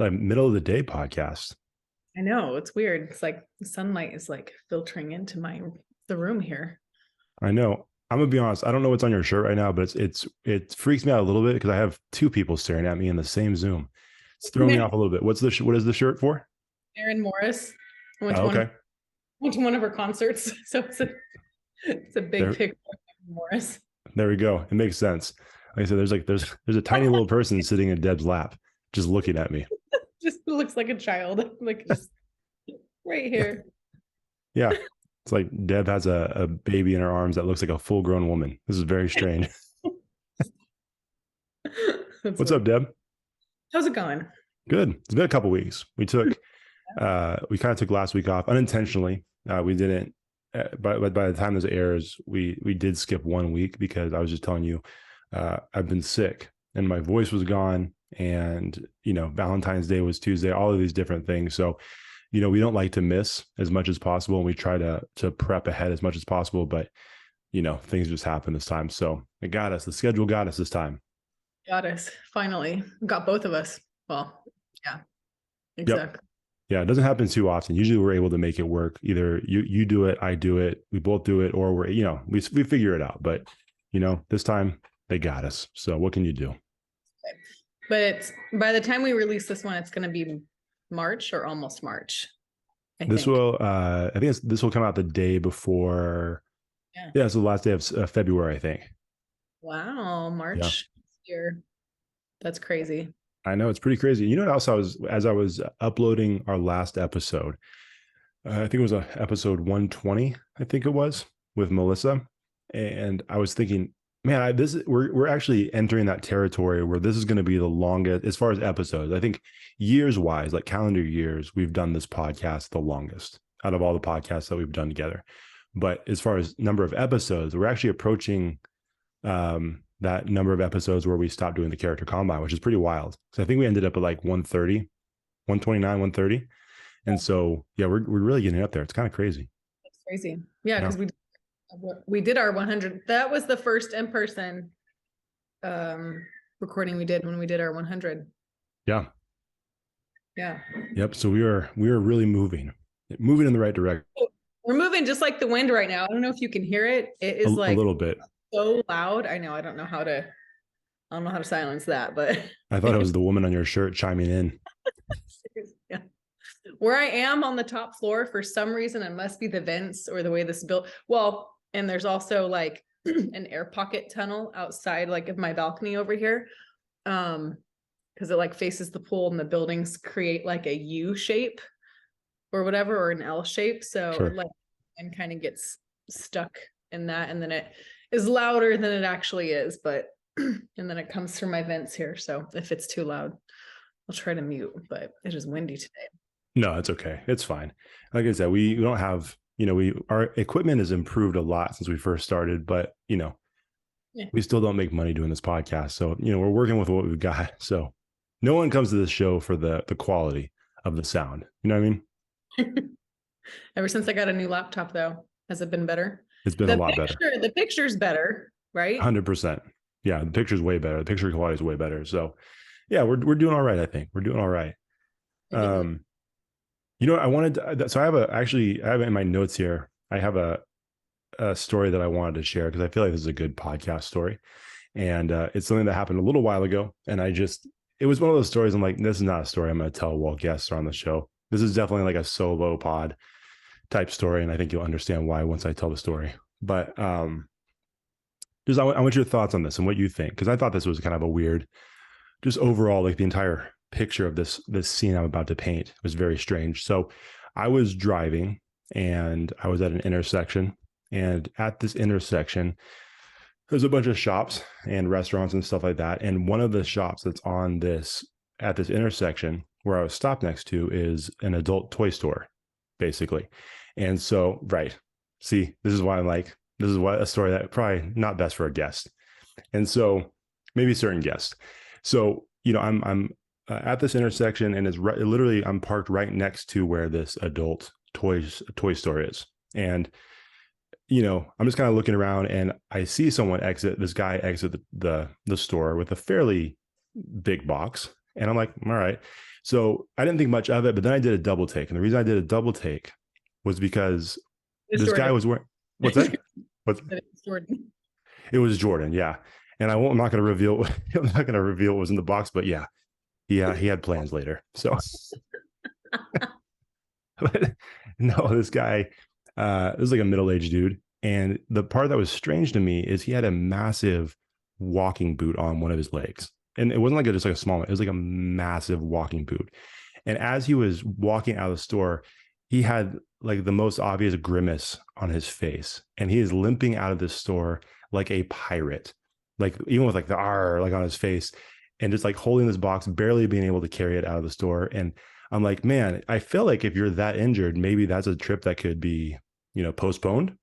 like middle of the day podcast. I know, it's weird. It's like the sunlight is like filtering into the room here. I know. I'm gonna be honest. I don't know what's on your shirt right now, but it freaks me out a little bit because I have two people staring at me in the same Zoom. It's throwing me off a little bit. What is the shirt for? Erin Morris. I went to Oh, okay. one of her concerts. So it's a big There, picture of Erin Morris. there we go. It makes sense. Like I said, there's a tiny little person sitting in Deb's lap, just looking at me. Just looks like a child, like just right here. Yeah. It's like Deb has a baby in her arms that looks like a full grown woman. This is very strange. What's up, Deb? How's it going? Good. It's been a couple weeks. We kind of took last week off unintentionally. We didn't, but by the time this airs, we did skip 1 week because I was just telling you, I've been sick and my voice was gone, and Valentine's Day was Tuesday, all of these different things. So, we don't like to miss as much as possible, and we try to prep ahead as much as possible, but things just happen this time. So it got us. The schedule got us this time. Got us. Finally. Got both of us. Well, yeah, exactly. Yep. Yeah, it doesn't happen too often. Usually we're able to make it work. Either you do it, I do it, we both do it, or we figure it out. But this time they got us. So what can you do? But it's, by the time we release this one, it's going to be March or almost March. I think this will come out the day before. Yeah, it's the last day of February, I think. Wow, March year. That's crazy. I know, it's pretty crazy. You know what else as I was uploading our last episode, I think it was episode 120, I think it was, with Melissa. And I was thinking, man, we're actually entering that territory where this is going to be the longest as far as episodes. I think years wise, like calendar years, we've done this podcast the longest out of all the podcasts that we've done together. But as far as number of episodes, we're actually approaching that number of episodes where we stopped doing the character combine, which is pretty wild. So I think we ended up at like 130, 129, 130. And so, yeah, we're really getting up there. It's kind of crazy. It's crazy. Yeah, because we did our 100. That was the first in-person recording we did when we did our 100. Yeah. Yeah. Yep. So we are really moving in the right direction. We're moving just like the wind right now. I don't know if you can hear it. It is like a little bit so loud. I know. I don't know how to silence that, but I thought it was the woman on your shirt chiming in. Yeah. Where I am on the top floor, for some reason, it must be the vents or the way this is built. Well, and there's also like an air pocket tunnel outside, like of my balcony over here. Because it like faces the pool, and the buildings create like a U shape or whatever, or an L shape. So Sure. It like and kind of gets stuck in that, and then it is louder than it actually is, but and then it comes through my vents here. So if it's too loud, I'll try to mute, but it is windy today. No, it's okay. It's fine. Like I said, we don't have, our equipment has improved a lot since we first started, but we still don't make money doing this podcast. So, we're working with what we've got. So no one comes to this show for the quality of the sound. You know what I mean? Ever since I got a new laptop though, has it been better? It's been a lot better. The picture's better, right? 100%. Yeah. The picture's way better. The picture quality is way better. So yeah, we're doing all right. I think we're doing all right. I wanted to, so I have it in my notes here. I have a story that I wanted to share because I feel like this is a good podcast story. And it's something that happened a little while ago. And it was one of those stories. I'm like, this is not a story I'm going to tell while guests are on the show. This is definitely like a solo pod type story. And I think you'll understand why once I tell the story. But I want your thoughts on this and what you think. Because I thought this was kind of a weird, just overall, like the entire picture of this scene I'm about to paint was very strange. So I was driving and I was at an intersection, and at this intersection there's a bunch of shops and restaurants and stuff like that, and one of the shops that's at this intersection where I was stopped next to is an adult toy store, basically. And so this is why I'm like, this is a story that probably not best for a guest, and so maybe certain guests. So I'm at this intersection, and it's literally I'm parked right next to where this adult toy store is. And, I'm just kind of looking around, and I see this guy exit the store with a fairly big box. And I'm like, all right. So I didn't think much of it, but then I did a double take. And the reason I did a double take was because It's this guy Jordan. was wearing, what's that? What's It's Jordan. it was Jordan. Yeah. And I'm not going to reveal, I'm not going to reveal what was in the box, but yeah, he had plans later. So, but no, this guy, this was like a middle-aged dude. And the part that was strange to me is he had a massive walking boot on one of his legs. And it wasn't like just like a small one, it was like a massive walking boot. And as he was walking out of the store, he had like the most obvious grimace on his face. And he is limping out of this store like a pirate, like even with like the R like on his face, and just like holding this box, barely being able to carry it out of the store. And I'm like, man, I feel like if you're that injured, maybe that's a trip that could be, postponed,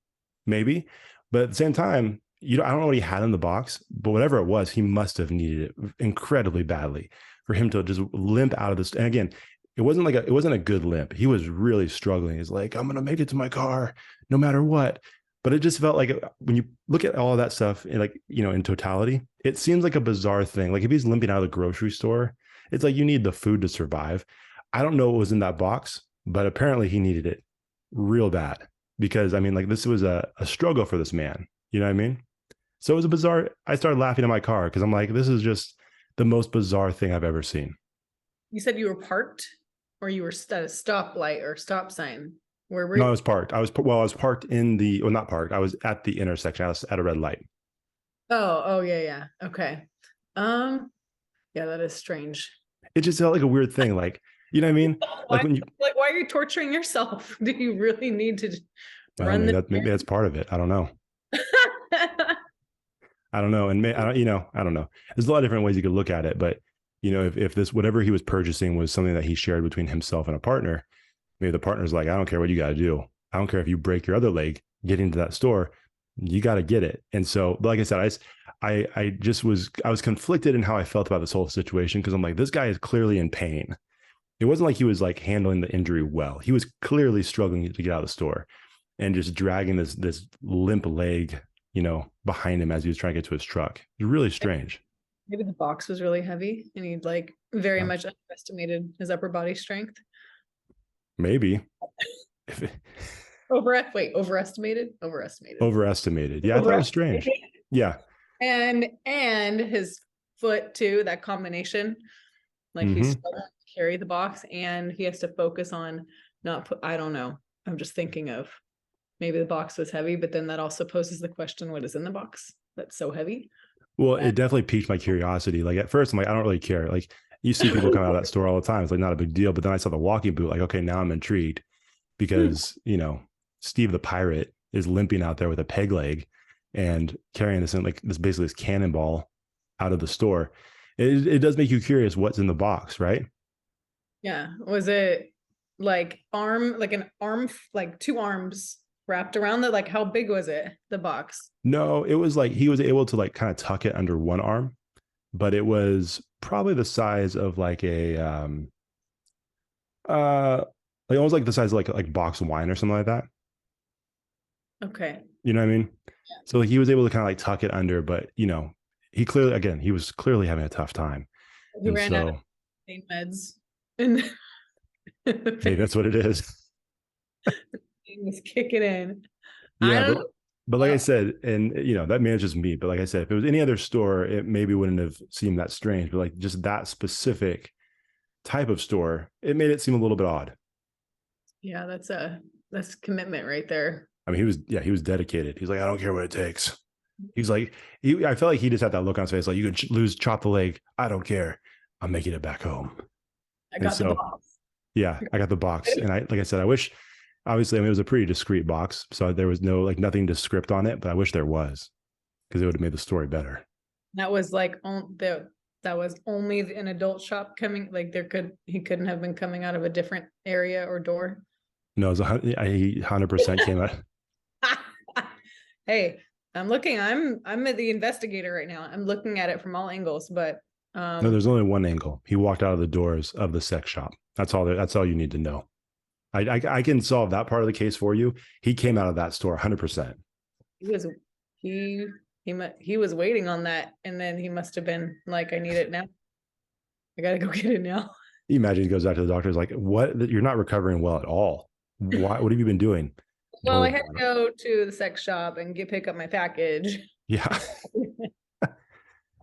maybe. But at the same time, I don't know what he had in the box, but whatever it was, he must have needed it incredibly badly for him to just limp out of this. And again, it wasn't a good limp. He was really struggling. He's like, I'm gonna make it to my car no matter what. But it just felt like when you look at all of that stuff in in totality, it seems like a bizarre thing. Like if he's limping out of the grocery store, it's like you need the food to survive. I don't know what was in that box, but apparently he needed it real bad because I mean, like this was a struggle for this man. You know what I mean? So it was a bizarre. I started laughing in my car because I'm like, this is just the most bizarre thing I've ever seen. You said you were parked or you were at a stoplight or stop sign. Where were No, I you? was parked. I was parked in the, well, not parked. I was at the intersection. I was at a red light. Oh, yeah, yeah. Okay. Um, yeah, that is strange. It just felt like a weird thing. Like, you know what I mean? Why, Like when you, like, why are you torturing yourself? Do you really need to well, run the maybe that's part of it. I don't know. I don't know. And I don't know. There's a lot of different ways you could look at it, but if this, whatever he was purchasing was something that he shared between himself and a partner, maybe the partner's like, I don't care what you got to do. I don't care if you break your other leg getting into that store, you got to get it. And so, like I said, I was conflicted in how I felt about this whole situation because I'm like, this guy is clearly in pain. It wasn't like he was like handling the injury well. He was clearly struggling to get out of the store and just dragging this limp leg, behind him as he was trying to get to his truck. It was really strange. Maybe the box was really heavy and he'd like very Uh, much underestimated his upper body strength. maybe Overestimated? Overestimated. overestimated. Yeah, I thought it was strange. Overestimated. Yeah. And his foot too, that combination. Like he's Mm-hmm. struggling to carry the box and he has to focus on not put, I don't know. I'm just thinking of maybe the box was heavy, but then that also poses the question, what is in the box that's so heavy? Well, it definitely piqued my curiosity. Like at first, I'm like, I don't really care. Like you see people come out of that store all the time. It's like not a big deal. But then I saw the walking boot. Like, okay, now I'm intrigued because Steve the pirate is limping out there with a peg leg and carrying this in like this basically this cannonball out of the store. It does make you curious what's in the box, right? Yeah. Was it like an arm, like two arms wrapped around it? Like how big was it, the box? No, it was like he was able to like kind of tuck it under one arm, but it was probably the size of like a uh like almost like the size of like box of wine or something like that. Okay. You know what I mean? So like he was able to kind of like tuck it under, but he was clearly having a tough time. He And ran out of so pain meds and hey, that's what it is. he was kicking in. I Yeah, don't but like I know. said, and that manages me. But like I said, if it was any other store, it maybe wouldn't have seemed that strange. But like just that specific type of store, it made it seem a little bit odd. Yeah, that's commitment right there. I mean, he was dedicated. He's like, I don't care what it takes. He's like, I felt like he just had that look on his face, like you could chop the leg. I don't care. I'm making it back home. I And got the so, box. yeah, I got the box. And like I said, I wish, obviously, I mean, it was a pretty discreet box. So there was no, like nothing to script on it, but I wish there was because it would have made the story better. That was like that was only an adult shop coming. Like he couldn't have been coming out of a different area or door. No, it was 100% came out. Hey, I'm the investigator right now. I'm looking at it from all angles, but No, there's only one angle. He walked out of the doors of the sex shop. That's all you need to know. I can solve that part of the case for you. He came out of that store 100%. he was he was waiting on that, and then he must have been like, I need it now. I gotta go get it now. You imagine he goes back to the doctor, is like, what? You're not recovering well at all. Why? What have you been doing? Well, I Oh, had to go to the sex shop and pick up my package. yeah.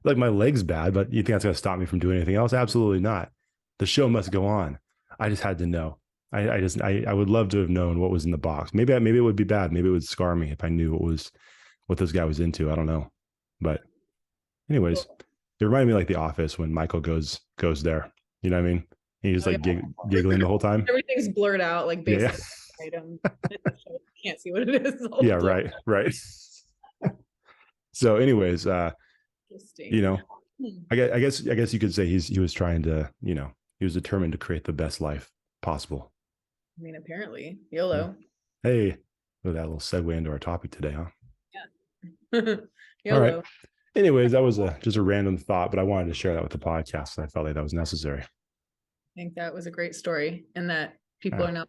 Like my leg's bad, but you think that's going to stop me from doing anything else? Absolutely not. The show must go on. I just had to know. I would love to have known what was in the box. Maybe it would be bad. Maybe it would scar me if I knew what this guy was into. I don't know. But anyways, it reminded me like The Office when Michael goes there. You know what I mean? And he's Oh, like yeah. giggling the whole time. Everything's blurred out, like Yeah, yeah. basically item. Can't see what it is. It's all Yeah, blurred. right, right. So, anyways, you Interesting. know, Hmm. I guess you could say he was trying to, he was determined to create the best life possible. I mean, apparently, Yeah. YOLO. Hey, with that little segue into our topic today, huh? Yeah. All right. YOLO. Anyways, that was just a random thought, but I wanted to share that with the podcast. I felt like that was necessary. I think that was a great story, and that people Yeah. are now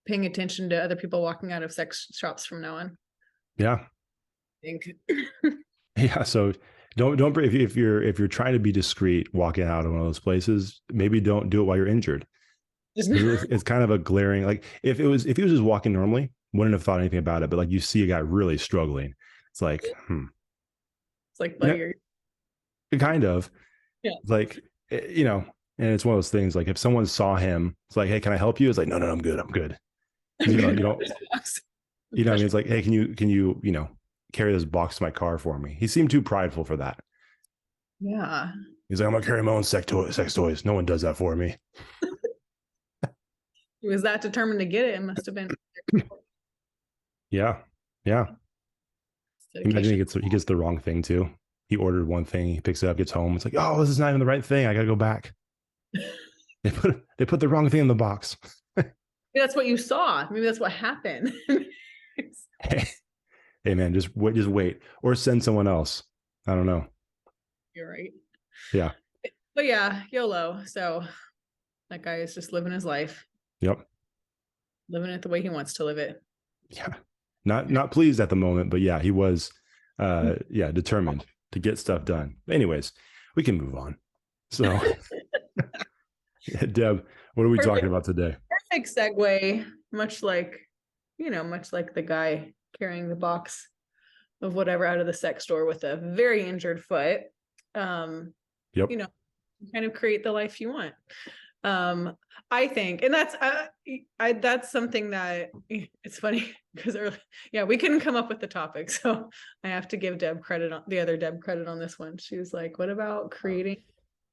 paying attention to other people walking out of sex shops from now on. Yeah. I think. Yeah. So don't if you're trying to be discreet walking out of one of those places, maybe don't do it while you're injured. It's kind of a glaring, like if he was just walking normally, wouldn't have thought anything about it. But like you see a guy really struggling. It's like, It's like, you buddy, know, kind of yeah. like, and it's one of those things like if someone saw him, it's like, hey, can I help you? It's like, no, I'm good. I'm good. You know, what I mean? It's like, hey, can you, carry this box to my car for me? He seemed too prideful for that. Yeah. He's like, I'm gonna carry my own sex toys. No one does that for me. He was that determined to get it. It must have been Yeah. Yeah. Imagine dedication. he gets the wrong thing too. He ordered one thing, he picks it up, gets home. It's like, oh, this is not even the right thing. I gotta go back. They put the wrong thing in the box. Maybe that's what you saw. Maybe that's what happened. Hey man, just wait, or send someone else. I don't know. You're right. Yeah. But yeah, YOLO. So that guy is just living his life, Yep. living it the way he wants to live it. Yeah. Not pleased at the moment, but yeah, he was determined to get stuff done. Anyways, we can move on. So Deb, what are we talking about today? Perfect segue, much like the guy carrying the box of whatever out of the sex store with a very injured foot. Yep. Kind of create the life you want. I think, and that's something that it's funny because we couldn't come up with the topic, so I have to give Deb credit on this one. She was like, "What about creating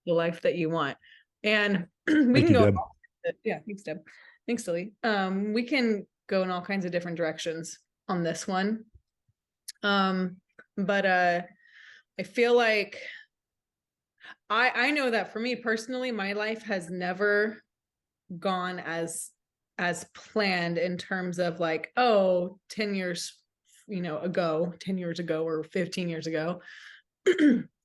the life that you want?" And we Thank can you, go. Deb. Yeah, thanks, Deb. Thanks, Dilly. We can go in all kinds of different directions on this one. But I feel like I know that for me personally, my life has never gone as planned in terms of like, 10 years, 10 years ago or 15 years ago,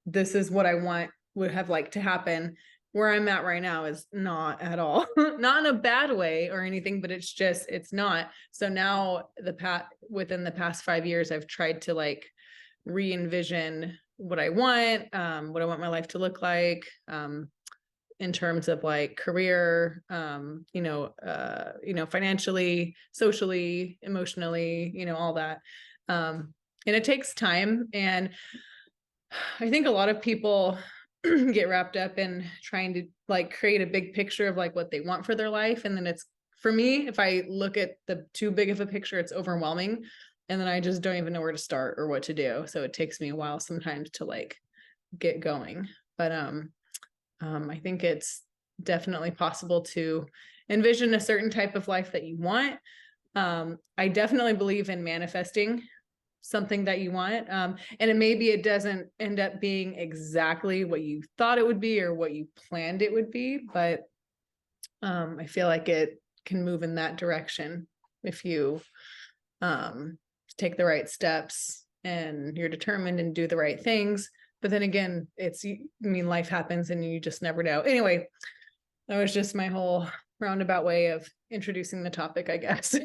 this is what I would have liked to happen. Where I'm at right now is not at all, not in a bad way or anything, but it's not. So now within the past 5 years, I've tried to like re-envision what I want my life to look like, in terms of like career, financially, socially, emotionally, all that. And it takes time. And I think a lot of people get wrapped up in trying to like create a big picture of like what they want for their life. And then for me, if I look at the too big of a picture, it's overwhelming. And then I just don't even know where to start or what to do. So it takes me a while sometimes to like get going. But I think it's definitely possible to envision a certain type of life that you want. I definitely believe in manifesting something that you want. And it doesn't end up being exactly what you thought it would be or what you planned it would be, but I feel like it can move in that direction if you take the right steps and you're determined and do the right things. But then again, life happens and you just never know. Anyway, that was just my whole roundabout way of introducing the topic, I guess.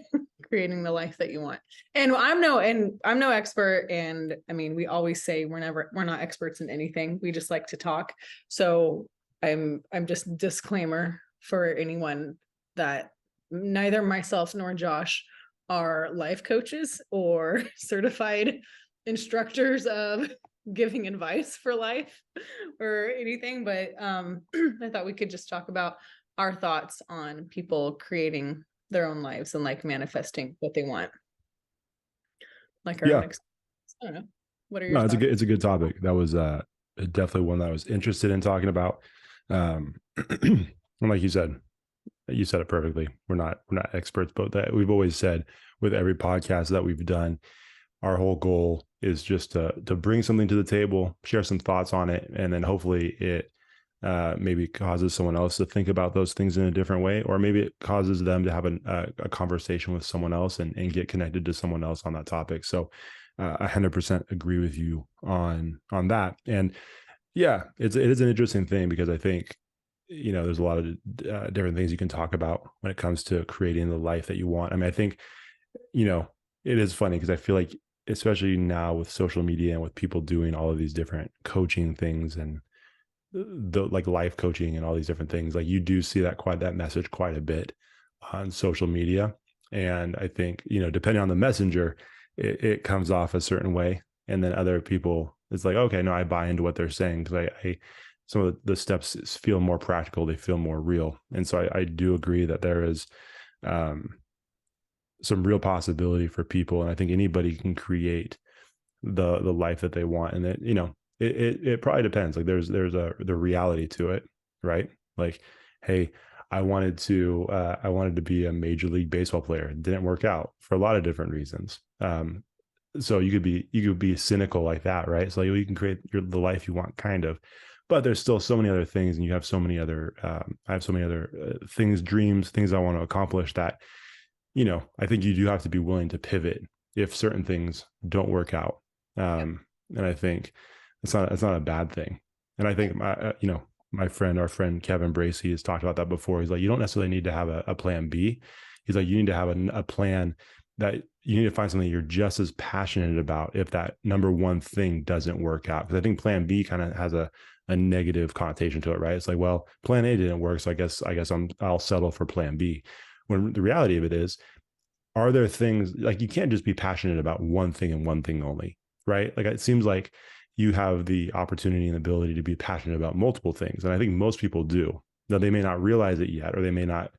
Creating the life that you want. And I'm no expert. And I mean, we always say we're not experts in anything. We just like to talk. So I'm just disclaimer for anyone that neither myself nor Josh are life coaches or certified instructors of giving advice for life or anything, but I thought we could just talk about our thoughts on people creating their own lives and like manifesting what they want, like our own Yeah, experience. I don't know. What are your no, thoughts? it's a good topic. That was definitely one that I was interested in talking about. And like you said it perfectly. We're not experts, but that we've always said with every podcast that we've done, our whole goal is just to bring something to the table, share some thoughts on it, and then hopefully it maybe causes someone else to think about those things in a different way, or maybe it causes them to have a conversation with someone else and get connected to someone else on that topic. So 100% agree with you on that. And yeah, it is an interesting thing because I think there's a lot of different things you can talk about when it comes to creating the life that you want. I mean, I think you know it is funny because I feel like especially now with social media and with people doing all of these different coaching things and the like life coaching and all these different things, like you do see that message quite a bit on social media. And I think depending on the messenger, it comes off a certain way, and then other people, it's like, okay, no, I buy into what they're saying because I some of the steps feel more practical, they feel more real. And so I do agree that there is um, some real possibility for people, and I think anybody can create the life that they want. And that it probably depends. Like there's the reality to it, right? Like, hey, I wanted to be a major league baseball player. It didn't work out for a lot of different reasons. So you could be cynical like that, right? So you can create the life you want, kind of, but there's still so many other things, and you have so many other I have so many other things, dreams, things I want to accomplish that I think you do have to be willing to pivot if certain things don't work out. Yeah. And I think it's not a bad thing. And I think our friend Kevin Bracey has talked about that before. He's like, you don't necessarily need to have a plan B. He's like, you need to have a plan that you need to find something you're just as passionate about if that number one thing doesn't work out. Because I think plan B kind of has a negative connotation to it, right? It's like, well, plan A didn't work, so I guess I'll settle for plan B. When the reality of it is, are there things like you can't just be passionate about one thing and one thing only, right? Like it seems like you have the opportunity and ability to be passionate about multiple things. And I think most people do. Now, they may not realize it yet, or they may not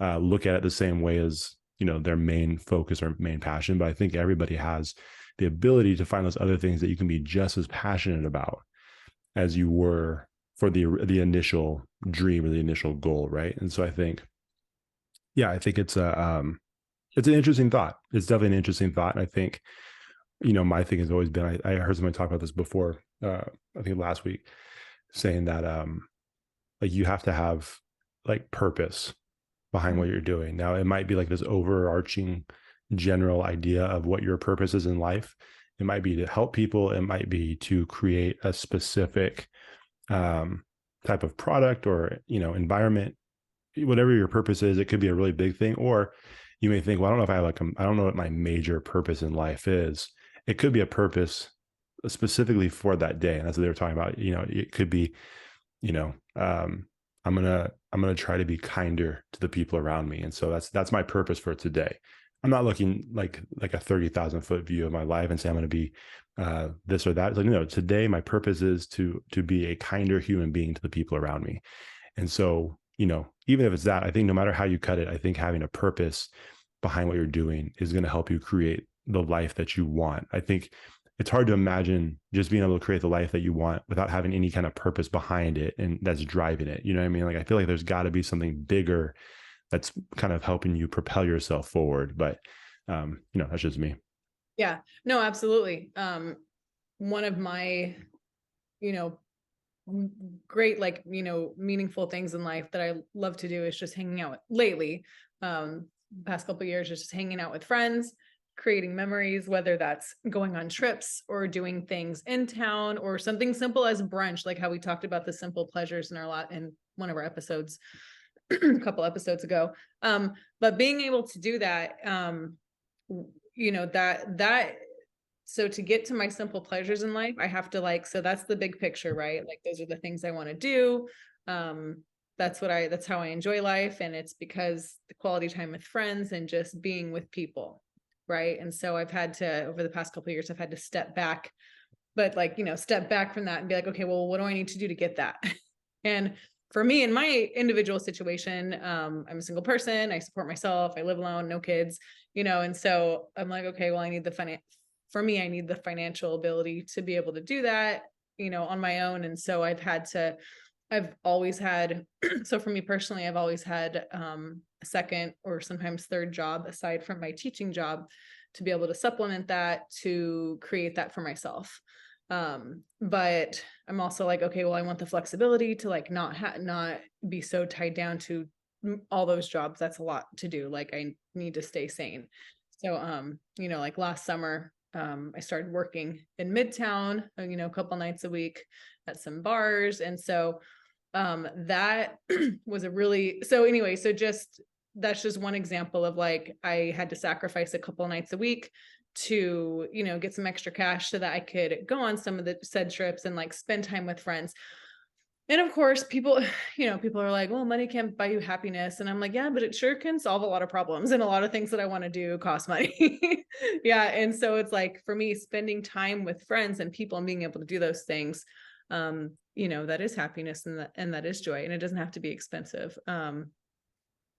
look at it the same way as, their main focus or main passion. But I think everybody has the ability to find those other things that you can be just as passionate about as you were for the initial dream or the initial goal, right? And so I think, yeah, I think it's an interesting thought. It's definitely an interesting thought. And I think, my thing has always been, I heard somebody talk about this before, I think last week, saying that like you have to have like purpose behind what Mhm. you're doing. Now it might be like this overarching general idea of what your purpose is in life. It might be to help people, it might be to create a specific um type of product or environment. Whatever your purpose is, it could be a really big thing, or you may think, well, I don't know if I have I don't know what my major purpose in life is. It could be a purpose specifically for that day, and that's what they were talking about. It could be, you know, um, I'm gonna try to be kinder to the people around me, and so that's my purpose for today. I'm not looking like a 30,000 foot view of my life and say I'm going to be this or that. It's like, no, today my purpose is to be a kinder human being to the people around me. And so, even if it's that, I think no matter how you cut it, I think having a purpose behind what you're doing is going to help you create the life that you want. I think it's hard to imagine just being able to create the life that you want without having any kind of purpose behind it and that's driving it. You know what I mean? Like, I feel like there's got to be something bigger that's kind of helping you propel yourself forward. But, that's just me. Yeah, no, absolutely. One of my, you know, great, like, meaningful things in life that I love to do is just hanging out lately. Past couple of years, just hanging out with friends, creating memories, whether that's going on trips or doing things in town or something simple as brunch, like how we talked about the simple pleasures in our lot in one of our episodes, a couple episodes ago. But being able to do that, that so to get to my simple pleasures in life, I have to so that's the big picture, right? Like those are the things I want to do. That's how I enjoy life. And it's because the quality time with friends and just being with people. Right. And so I've had to, over the past couple of years, I've had to step back, but like, step back from that and be like, okay, well, what do I need to do to get that? And for me, in my individual situation, I'm a single person. I support myself. I live alone, no kids, and so I'm like, okay, well, I need I need the financial ability to be able to do that, on my own. And so I've always had, so for me personally, I've always had a second or sometimes third job aside from my teaching job to be able to supplement that, to create that for myself. But I'm also like, okay, well, I want the flexibility to like not be so tied down to all those jobs. That's a lot to do. Like I need to stay sane. So, like last summer, I started working in Midtown, a couple nights a week at some bars. And so, that was that's just one example of like, I had to sacrifice a couple nights a week to, get some extra cash so that I could go on some of the said trips and like spend time with friends. And of course, people, people are like, well, money can't buy you happiness. And I'm like, yeah, but it sure can solve a lot of problems, and a lot of things that I want to do cost money. Yeah. And so it's like, for me, spending time with friends and people and being able to do those things, that is happiness, and that is joy, and it doesn't have to be expensive.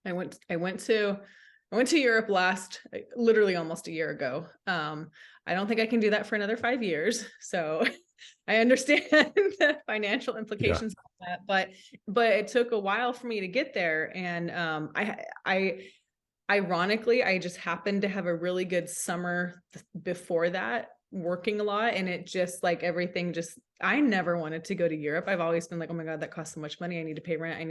I went to Europe literally almost a year ago. I don't think I can do that for another 5 years. So I understand the financial Yeah. implications of that, but it took a while for me to get there. And I ironically, I just happened to have a really good summer before that, working a lot, and it just like everything just, I never wanted to go to Europe. I've always been like, oh my God, that costs so much money. I need to pay rent.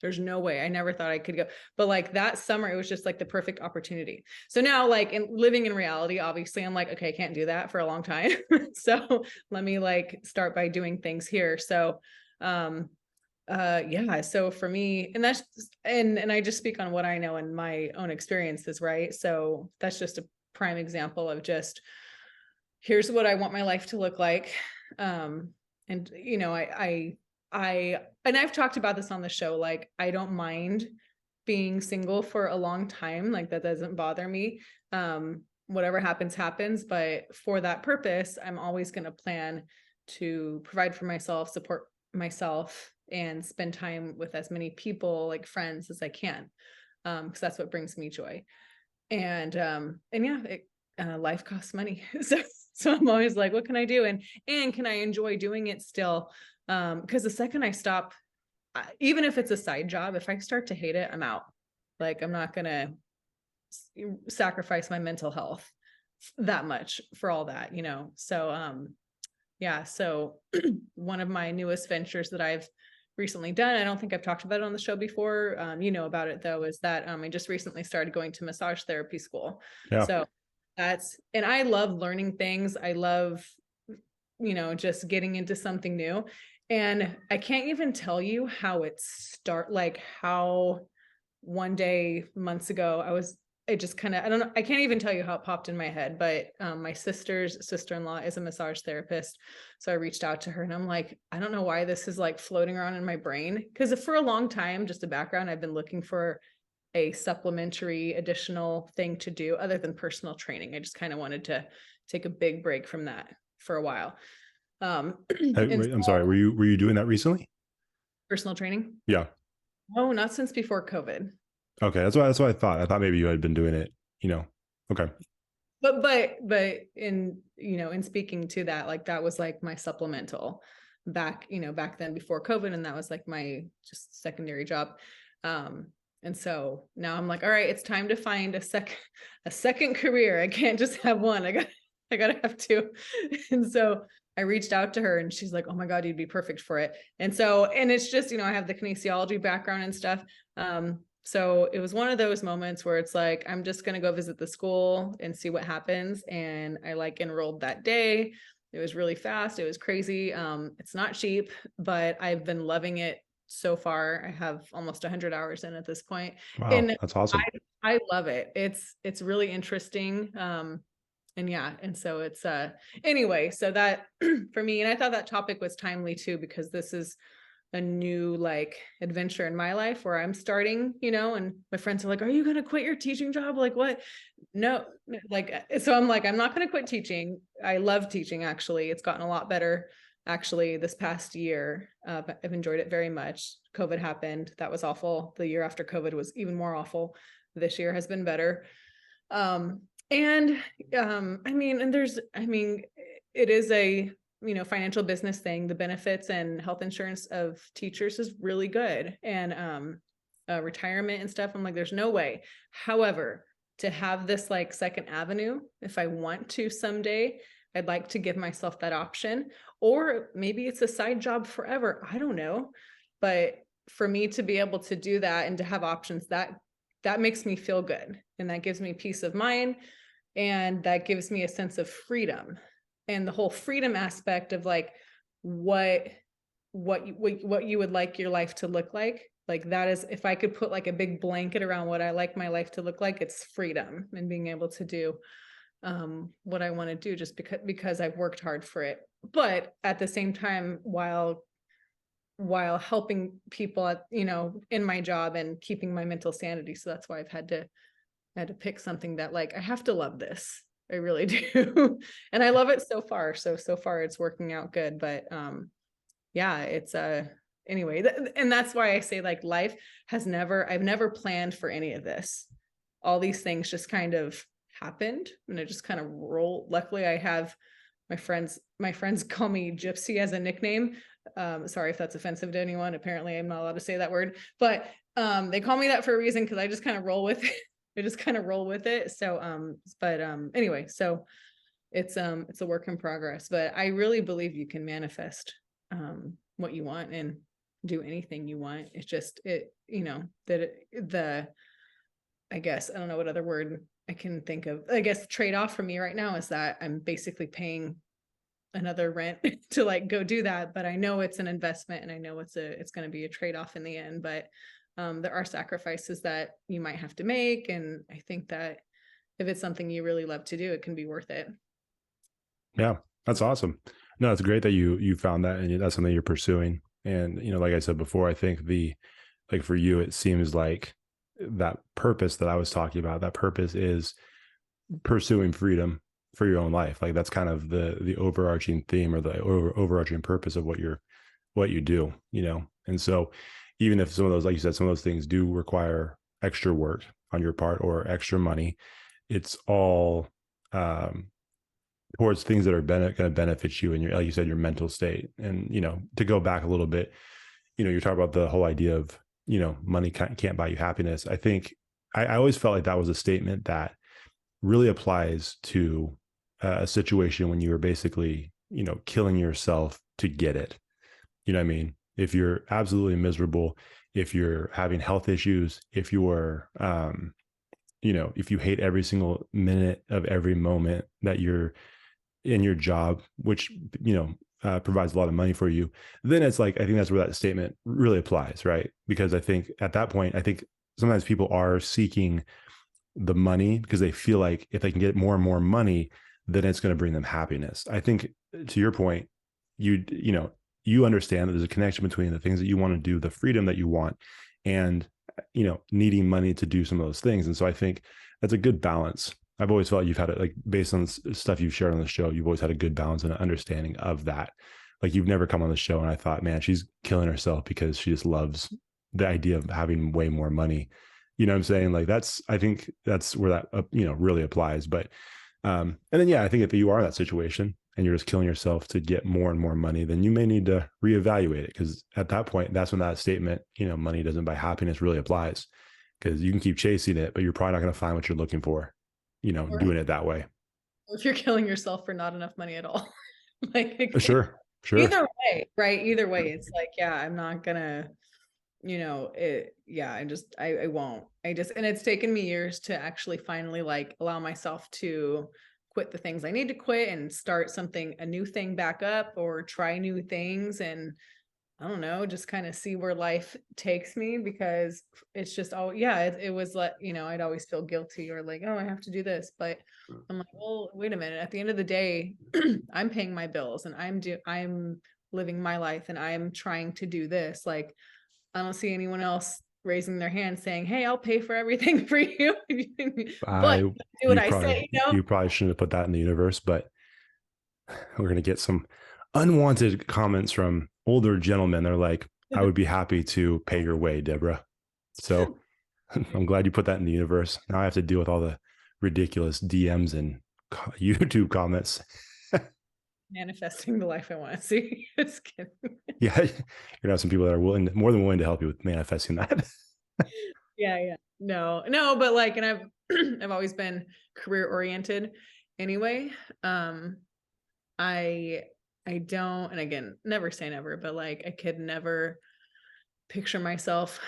There's no way. I never thought I could go. But like that summer, it was just like the perfect opportunity. So now, like living in reality, obviously I'm like, okay, I can't do that for a long time. So let me like start by doing things here. So, yeah, so for me, and that's and I just speak on what I know and my own experiences, right? So that's just a prime example of just, here's what I want my life to look like. And and I've talked about this on the show, like I don't mind being single for a long time, like that doesn't bother me. Whatever happens, but for that purpose, I'm always going to plan to provide for myself, support myself, and spend time with as many people, like friends, as I can, because that's what brings me joy. And yeah, life costs money. So I'm always like, what can I do? And can I enjoy doing it still? Because the second I stop, even if it's a side job, if I start to hate it, I'm out. Like, I'm not going to sacrifice my mental health that much for all that, So, yeah. So one of my newest ventures that I've recently done, I don't think I've talked about it on the show before. About it though, is that I just recently started going to massage therapy school. Yeah. So and I love learning things. I love, just getting into something new. And I can't even tell you how like how one day months ago, I just kind of, I don't know, I can't even tell you how it popped in my head, but my sister's sister-in-law is a massage therapist. So I reached out to her and I'm like, I don't know why this is like floating around in my brain. Because for a long time, just a background, I've been looking for a supplementary additional thing to do other than personal training. I just kind of wanted to take a big break from that for a while. And I'm sorry. Were you doing that recently? personal training? Yeah. No, not since before COVID. Okay. That's what I thought. I thought maybe you had been doing it, Okay. But in, in speaking to that, like that was like my supplemental back then before COVID. And that was like my just secondary job. And so now I'm like, all right, it's time to find a second career. I can't just have one. I gotta have two. And so I reached out to her and she's like, oh my God, you'd be perfect for it. And so, and it's just, I have the kinesiology background and stuff. So it was one of those moments where it's like, I'm just going to go visit the school and see what happens. And I like enrolled that day. It was really fast. It was crazy. It's not cheap, but I've been loving it so far. I have almost 100 hours in at this point. Wow. And That's awesome. I love it. It's really interesting. And yeah, and so it's anyway, so that for me, and I thought that topic was timely too, because this is a new like adventure in my life where I'm starting, and my friends are like, are you going to quit your teaching job? Like what? No, like, so I'm like, I'm not going to quit teaching. I love teaching. Actually, it's gotten a lot better actually this past year. I've enjoyed it very much. COVID happened. That was awful. The year after COVID was even more awful. This year has been better. And it is a financial business thing. The benefits and health insurance of teachers is really good, and retirement and stuff. I'm like, there's no way. However, to have this like second avenue, if I want to someday, I'd like to give myself that option, or maybe it's a side job forever. I don't know, but for me to be able to do that and to have options, that makes me feel good, and that gives me peace of mind, and that gives me a sense of freedom. And the whole freedom aspect of like what you would like your life to look like that is, if I could put like a big blanket around what I like my life to look like, it's freedom and being able to do what I want to do, just because I've worked hard for it. But at the same time, while helping people in my job and keeping my mental sanity. So that's why I've had to pick something that like, I have to love this. I really do. And I love it so far. So far it's working out good, but yeah, it's anyway, and that's why I say like life I've never planned for any of this. All these things just kind of happened, and it just kind of rolled. Luckily I have my friends call me Gypsy as a nickname. Sorry if that's offensive to anyone. Apparently I'm not allowed to say that word, but they call me that for a reason, because I just kind of roll with it. I just kind of roll with it. So anyway, so it's a work in progress, but I really believe you can manifest what you want and do anything you want. It's just I guess I don't know what other word I can think of. I guess the trade-off for me right now is that I'm basically paying another rent to like go do that, but I know it's an investment, and I know it's going to be a trade-off in the end, but there are sacrifices that you might have to make, and I think that if it's something you really love to do, it can be worth it. Yeah, that's awesome. No, it's great that you found that and that's something you're pursuing. And like I said before, I think like for you, it seems like that purpose that I was talking about, that purpose is pursuing freedom for your own life. Like that's kind of the overarching theme, or the overarching purpose of what you do. And so even if some of those, like you said, some of those things do require extra work on your part or extra money, it's all towards things that are going to benefit you and your, like you said, your mental state. And to go back a little bit, you're talking about the whole idea of money can't buy you happiness. I think I always felt like that was a statement that really applies to a situation when you are basically killing yourself to get it. You know what I mean? If you're absolutely miserable, if you're having health issues, if you're if you hate every single minute of every moment that you're in your job, which provides a lot of money for you, then it's like, I think that's where that statement really applies, right? Because I think at that point, I think sometimes people are seeking the money because they feel like if they can get more and more money, then it's going to bring them happiness. I think to your point, you understand that there's a connection between the things that you want to do, the freedom that you want, and needing money to do some of those things. And so I think that's a good balance. I've always felt you've had it, like based on stuff you've shared on the show, you've always had a good balance and an understanding of that. Like you've never come on the show and I thought, man, she's killing herself because she just loves the idea of having way more money. You know what I'm saying? Like I think that's where that, really applies. But, and then, yeah, I think if you are in that situation and you're just killing yourself to get more and more money, then you may need to reevaluate it. Cause at that point, that's when that statement, money doesn't buy happiness really applies, because you can keep chasing it, but you're probably not going to find what you're looking for, Or doing it that way. if you're killing yourself for not enough money at all. Like Sure. Sure. either way, right? Either way, it's like, yeah, I'm not gonna, I won't. And it's taken me years to actually finally like allow myself to quit the things I need to quit and start a new thing back up, or try new things. And I don't know, just kind of see where life takes me, because it's just, it was like, I'd always feel guilty or like, oh, I have to do this. But I'm like, well, wait a minute. At the end of the day, I'm paying my bills, and I'm living my life and I'm trying to do this. Like, I don't see anyone else raising their hand saying, hey, I'll pay for everything for you. But I do what I say, you know? you probably shouldn't have put that in the universe, but we're gonna get some unwanted comments from older gentlemen. They're like, I would be happy to pay your way, Deborah. So I'm glad you put that in the universe. Now I have to deal with all the ridiculous DMs and YouTube comments. Manifesting the life I want to see. Just kidding. Yeah, you're gonna have some people that are more than willing to help you with manifesting that. Yeah. No, but like, and I've I've always been career oriented anyway. Um, I I don't, and again, never say never, but like I could never picture myself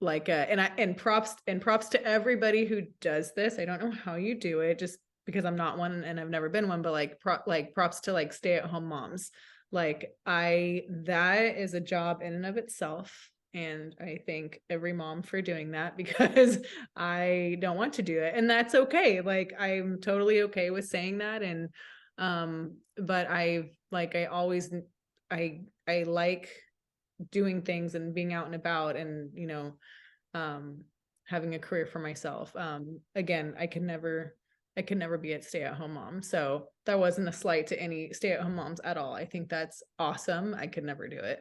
like and props to everybody who does this. I don't know how you do it, just because I'm not one and I've never been one, but like props to like stay-at-home moms. Like that is a job in and of itself. And I thank every mom for doing that because I don't want to do it. And that's okay. Like I'm totally okay with saying that. And but I always I like doing things and being out and about and having a career for myself. Again, I could never be a stay-at-home mom, so that wasn't a slight to any stay-at-home moms at all. I think that's awesome. I could never do it.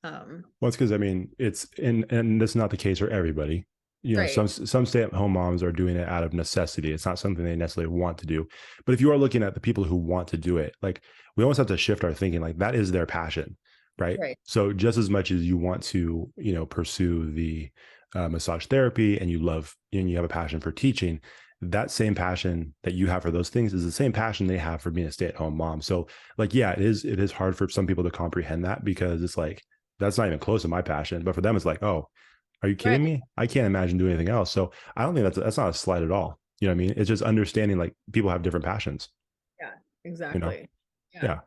Well, it's because I mean, and that's not the case for everybody. You know, Right. some stay-at-home moms are doing it out of necessity. It's not something they necessarily want to do. But if you are looking at the people who want to do it, like we almost have to shift our thinking, like that is their passion, right? Right. So just as much as you want to, pursue the massage therapy and you love and you have a passion for teaching, that same passion that you have for those things is the same passion they have for being a stay-at-home mom. So like, yeah, it is hard for some people to comprehend that because it's like, that's not even close to my passion. But for them, it's like, oh, are you Right. kidding me? I can't imagine doing anything else. So I don't think that's not a slight at all. You know what I mean? It's just understanding like people have different passions, Yeah, you know? exactly. Yeah. Yeah.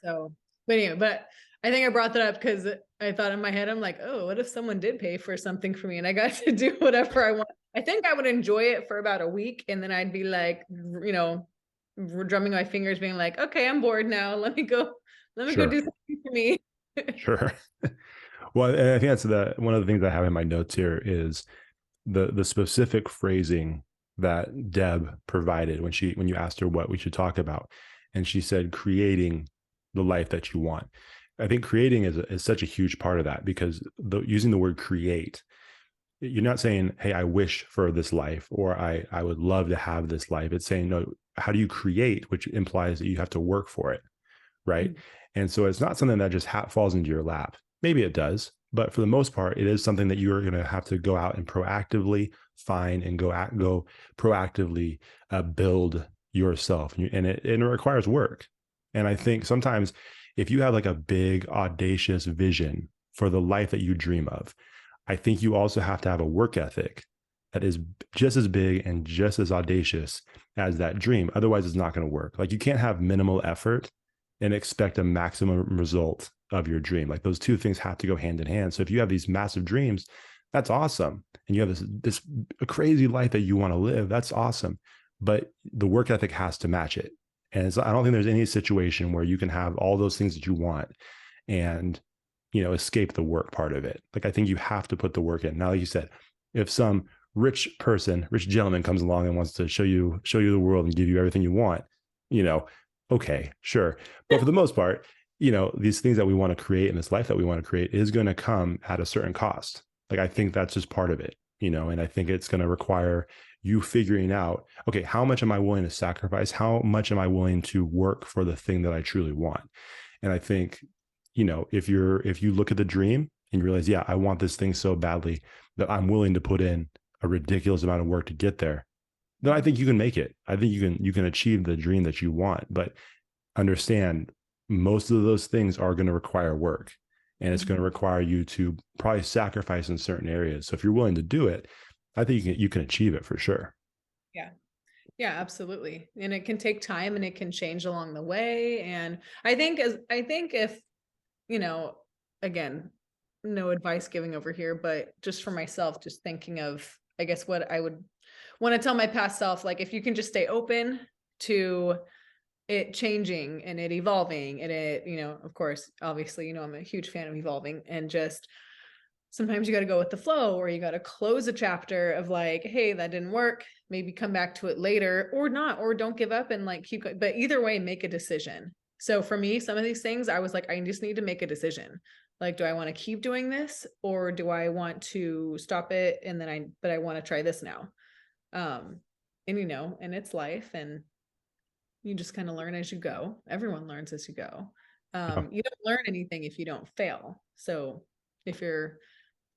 So, but anyway, but I think I brought that up because I thought in my head, I'm like, oh, what if someone did pay for something for me and I got to do whatever I want? I think I would enjoy it for about a week and then I'd be like, drumming my fingers, being like, okay, I'm bored now. Let me go Sure. do something for me. Sure. Well, and I think that's one of the things I have in my notes here is the specific phrasing that Deb provided when you asked her what we should talk about. And she said, creating the life that you want. I think creating is such a huge part of that because using the word create, you're not saying, hey, I wish for this life or I would love to have this life. It's saying, no, how do you create, which implies that you have to work for it. Right. And so it's not something that just falls into your lap. Maybe it does, but for the most part, it is something that you are going to have to go out and proactively find and go proactively build yourself. And it requires work. And I think sometimes if you have like a big, audacious vision for the life that you dream of, I think you also have to have a work ethic that is just as big and just as audacious as that dream. Otherwise, it's not going to work. Like you can't have minimal effort and expect a maximum result of your dream. Like those two things have to go hand in hand. So if you have these massive dreams, that's awesome. And you have this a crazy life that you want to live, that's awesome. But the work ethic has to match it. And I don't think there's any situation where you can have all those things that you want and escape the work part of it. Like I think you have to put the work in. Now, like you said, if some rich gentleman comes along and wants to show you the world and give you everything you want, okay, sure. But for the most part, these things that we want to create in this life that we want to create is going to come at a certain cost. Like I think that's just part of it, and I think it's going to require you figuring out, okay, how much am I willing to sacrifice? How much am I willing to work for the thing that I truly want? And I think, if you look at the dream and you realize, yeah, I want this thing so badly that I'm willing to put in a ridiculous amount of work to get there, then I think you can make it. I think you can achieve the dream that you want, but understand most of those things are going to require work and it's going to require you to probably sacrifice in certain areas. So if you're willing to do it, I think you can achieve it for sure. Yeah. Yeah, absolutely. And it can take time and it can change along the way. And I think if, again, no advice giving over here, but just for myself, just thinking of, I guess, what I would want to tell my past self, like if you can just stay open to it changing and it evolving and it, of course, obviously, I'm a huge fan of evolving, and just sometimes you got to go with the flow, or you got to close a chapter of like, hey, that didn't work. Maybe come back to it later, or not, or don't give up and like keep going. But either way, make a decision. So for me, some of these things, I was like, I just need to make a decision. Like, do I want to keep doing this, or do I want to stop it? And then but I want to try this now. And and it's life, and you just kind of learn as you go. Everyone learns as you go. Yeah. You don't learn anything if you don't fail. So if you're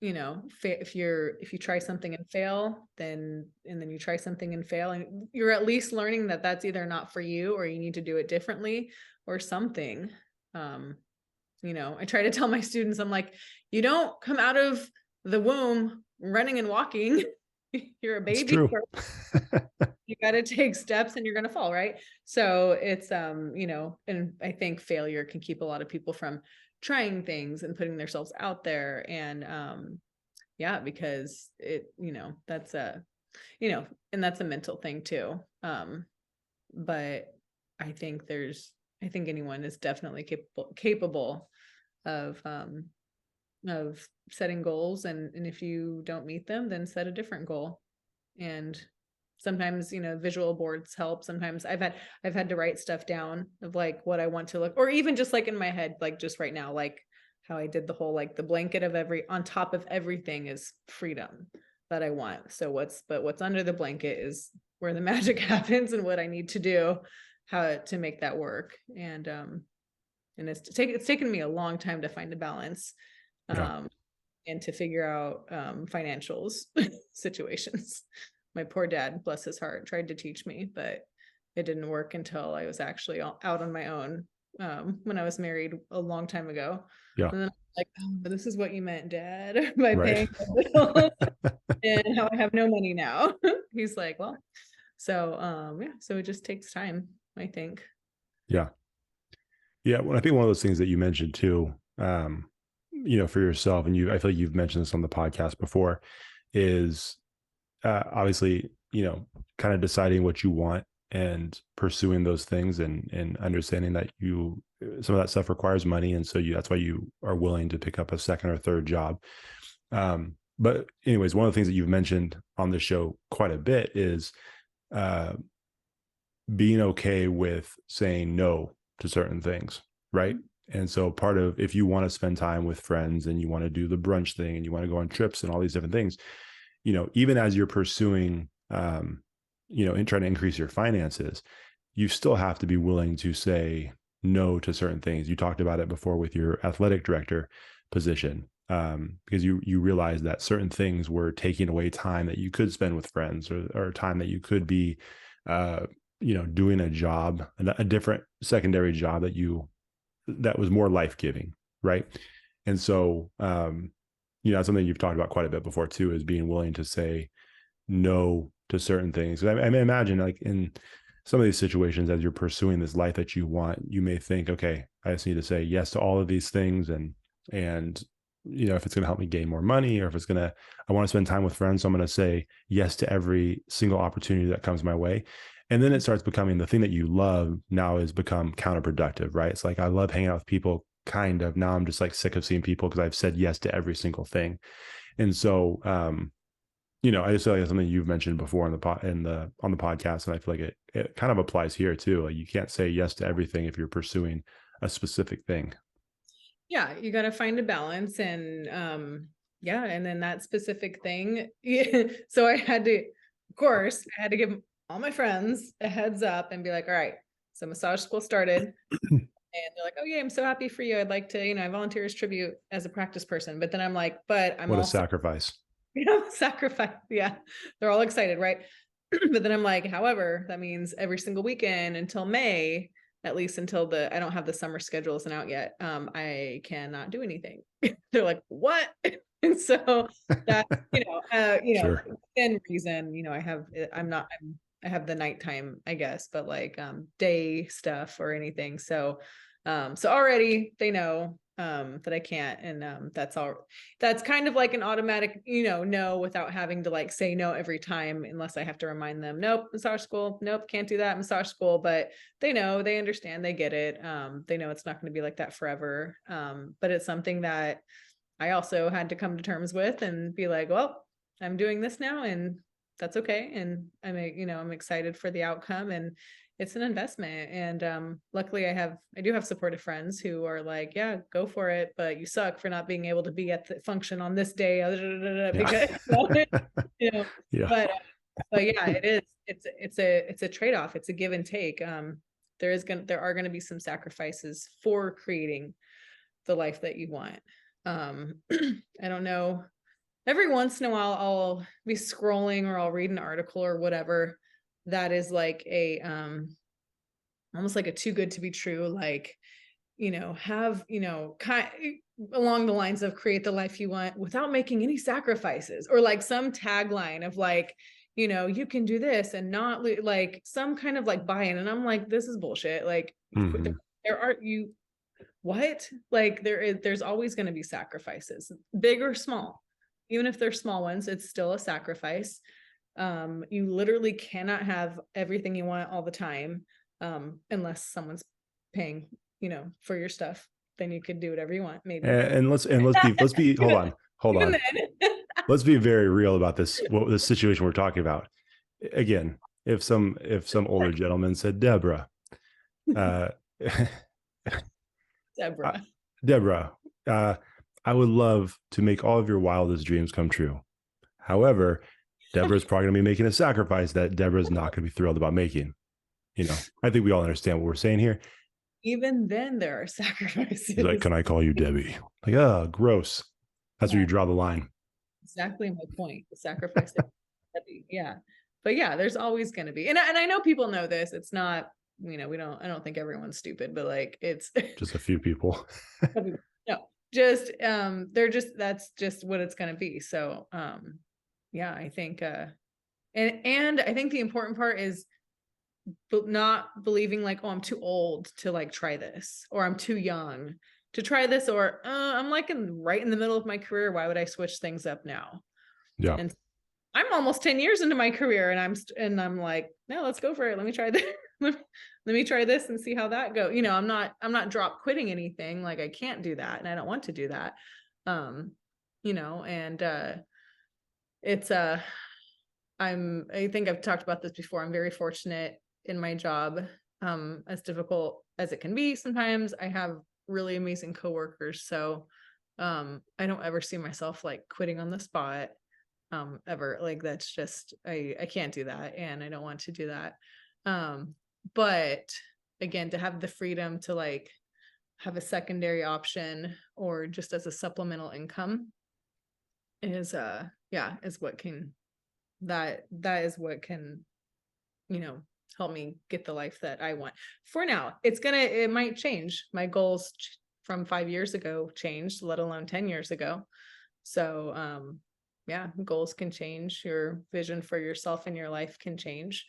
if you try something and fail, then you try something and fail, and you're at least learning that that's either not for you, or you need to do it differently or something. I try to tell my students, I'm like, you don't come out of the womb running and walking. You're a It's baby. true. You got to take steps and you're going to fall, right? So it's and I think failure can keep a lot of people from trying things and putting themselves out there. And yeah, because that's and that's a mental thing too. But I think anyone is definitely capable of setting goals, and if you don't meet them, then set a different goal. And sometimes visual boards help. Sometimes I've had to write stuff down of like what I want to look, or even just like in my head, like just right now, like how I did the whole, like the blanket of on top of everything is freedom that I want. So what's under the blanket is where the magic happens, and what I need to do, how to make that work. And it's taken me a long time to find a balance. Yeah. And to figure out financials situations. My poor dad, bless his heart, tried to teach me, but it didn't work until I was actually out on my own, when I was married a long time ago. Yeah. And then I was like, oh, but this is what you meant, Dad, by Right. paying the bills, and how I have no money now. He's like, well, so yeah, so it just takes time, I think. Yeah. Yeah. Well, I think one of those things that you mentioned too, for yourself, and I feel like you've mentioned this on the podcast before, is obviously, kind of deciding what you want and pursuing those things, and understanding that some of that stuff requires money. And so that's why you are willing to pick up a second or third job. But anyways, one of the things that you've mentioned on the show quite a bit is being okay with saying no to certain things. Right. And so part of, if you want to spend time with friends and you want to do the brunch thing and you want to go on trips and all these different things, even as you're pursuing, and trying to increase your finances, you still have to be willing to say no to certain things. You talked about it before with your athletic director position, because you realized that certain things were taking away time that you could spend with friends, or time that you could be, doing a job, a different secondary job that was more life-giving. Right. And so, that's something you've talked about quite a bit before too, is being willing to say no to certain things. I imagine, like, in some of these situations, as you're pursuing this life that you want, you may think, okay, I just need to say yes to all of these things. And if it's going to help me gain more money, or if I want to spend time with friends, so I'm going to say yes to every single opportunity that comes my way. And then it starts becoming the thing that you love now has become counterproductive, right? It's like, I love hanging out with people, kind of. Now I'm just like sick of seeing people because I've said yes to every single thing. And so, I just feel like that's something you've mentioned before on the podcast. And I feel like it kind of applies here too. Like, you can't say yes to everything if you're pursuing a specific thing. Yeah, you got to find a balance. And yeah, and then that specific thing. So I had to give all my friends a heads up and be like, all right, so massage school started. And they're like, oh yeah, I'm so happy for you. I'd like to, I volunteer as tribute as a practice person. But then I'm like, but I'm What a also, sacrifice. sacrifice. Yeah. They're all excited, right? But then I'm like, however, that means every single weekend until May, at least until I don't have the summer schedule isn't out yet. I cannot do anything. They're like, what? And so that, Sure. within reason, I have the nighttime, I guess, but like day stuff or anything. So already they know that I can't. And that's kind of like an automatic, no, without having to like say no every time, unless I have to remind them, nope, massage school, nope, can't do that, massage school. But they know, they understand, they get it. They know it's not going to be like that forever. But it's something that I also had to come to terms with and be like, well, I'm doing this now and that's okay. And I'm excited for the outcome, and it's an investment. And luckily I do have supportive friends who are like, yeah, go for it, but you suck for not being able to be at the function on this day. Because, Yeah. but yeah, it's a trade-off. It's a give and take. There are going to be some sacrifices for creating the life that you want. I don't know. Every once in a while I'll be scrolling or I'll read an article or whatever that is like almost like a too good to be true, like, have, along the lines of create the life you want without making any sacrifices, or like some tagline of like, you can do this and not like some kind of like buy-in. And I'm like, this is bullshit. Like, there aren't you what? Like there's always going to be sacrifices, big or small. Even if they're small ones, it's still a sacrifice. You literally cannot have everything you want all the time, unless someone's paying, for your stuff. Then you could do whatever you want, maybe. And let's be hold on. Let's be very real about this. What this situation we're talking about. Again, if some older gentleman said, Deborah, Deborah, I would love to make all of your wildest dreams come true. However, Deborah's probably going to be making a sacrifice that Deborah's not going to be thrilled about making. I think we all understand what we're saying here. Even then, there are sacrifices. He's like, can I call you Debbie? Like, oh, gross. That's where you draw the line. Exactly my point. The sacrifice. Yeah. But yeah, there's always going to be. And I know people know this. It's not, I don't think everyone's stupid, but like it's just a few people. No, that's just what it's going to be. So, yeah, I think, and I think the important part is not believing like, oh, I'm too old to like try this, or I'm too young to try this, or I'm like right in the middle of my career. Why would I switch things up now? Yeah. And I'm almost 10 years into my career, and I'm like, no, let's go for it. Let me try this. Let me try this and see how that goes. I'm not drop quitting anything. Like I can't do that, and I don't want to do that. And it's I think I've talked about this before. I'm very fortunate in my job. As difficult as it can be sometimes, I have really amazing coworkers. So I don't ever see myself like quitting on the spot. Ever. Like that's just I can't do that, and I don't want to do that. But again, to have the freedom to like have a secondary option or just as a supplemental income is what can help me get the life that I want. For now, it might change. My goals from 5 years ago changed, let alone 10 years ago. So goals can change. Your vision for yourself and your life can change.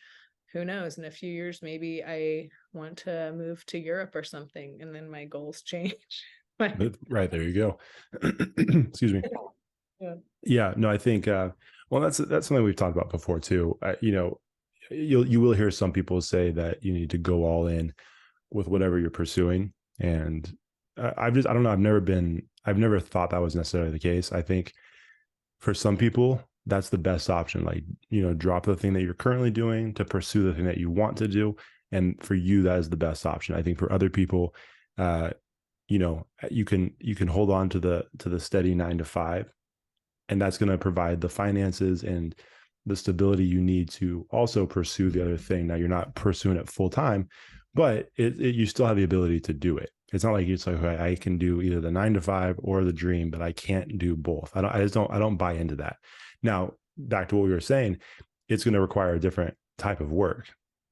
Who knows? In a few years, maybe I want to move to Europe or something, and then my goals change. Right, there you go. Excuse me. Yeah, no, I think well, that's something we've talked about before too. You will hear some people say that you need to go all in with whatever you're pursuing, and I don't know. I've never thought that was necessarily the case. I think for some people, that's the best option. Like, drop the thing that you're currently doing to pursue the thing that you want to do. And for you, that is the best option. I think for other people, you can hold on to the steady 9 to 5, and that's going to provide the finances and the stability you need to also pursue the other thing. Now you're not pursuing it full time, but you still have the ability to do it. It's not like it's like, okay, I can do either the 9 to 5 or the dream, but I can't do both. I don't buy into that. Now, back to what we were saying, it's going to require a different type of work.